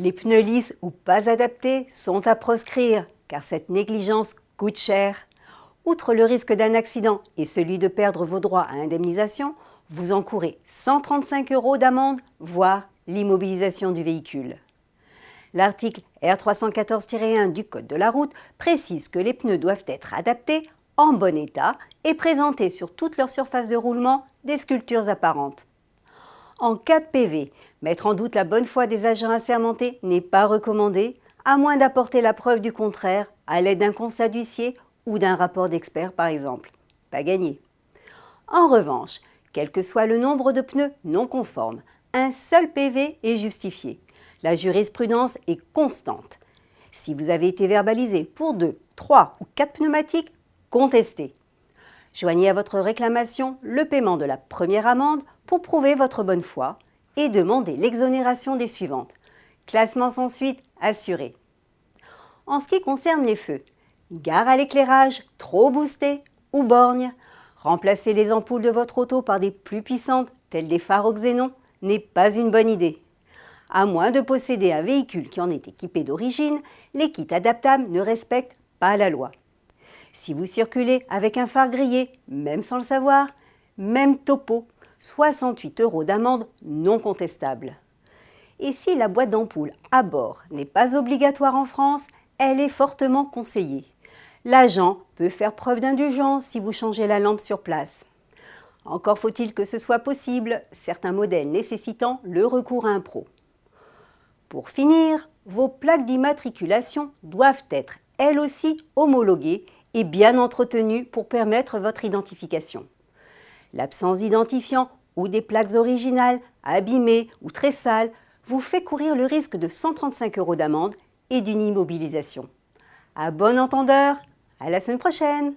Les pneus lisses ou pas adaptés sont à proscrire, car cette négligence coûte cher. Outre le risque d'un accident et celui de perdre vos droits à indemnisation, vous encourez 135 € d'amende, voire l'immobilisation du véhicule. L'article R314-1 du Code de la route précise que les pneus doivent être adaptés, en bon état et présenter sur toute leur surface de roulement des sculptures apparentes. En cas de PV, mettre en doute la bonne foi des agents assermentés n'est pas recommandé, à moins d'apporter la preuve du contraire à l'aide d'un constat d'huissier ou d'un rapport d'expert par exemple. Pas gagné. En revanche, quel que soit le nombre de pneus non conformes, un seul PV est justifié. La jurisprudence est constante. Si vous avez été verbalisé pour 2, 3 ou 4 pneumatiques, contestez. Joignez à votre réclamation le paiement de la première amende pour prouver votre bonne foi et demandez l'exonération des suivantes. Classement sans suite assuré. En ce qui concerne les feux, gare à l'éclairage trop boosté ou borgne, remplacer les ampoules de votre auto par des plus puissantes, telles des phares au xénon, n'est pas une bonne idée. À moins de posséder un véhicule qui en est équipé d'origine, les kits adaptables ne respectent pas la loi. Si vous circulez avec un phare grillé, même sans le savoir, même topo, 68 € d'amende non contestable. Et si la boîte d'ampoule à bord n'est pas obligatoire en France, elle est fortement conseillée. L'agent peut faire preuve d'indulgence si vous changez la lampe sur place. Encore faut-il que ce soit possible, certains modèles nécessitant le recours à un pro. Pour finir, vos plaques d'immatriculation doivent être, elles aussi, homologuées et bien entretenues pour permettre votre identification. L'absence d'identifiant ou des plaques originales, abîmées ou très sales, vous fait courir le risque de 135 € d'amende et d'une immobilisation. À bon entendeur, à la semaine prochaine!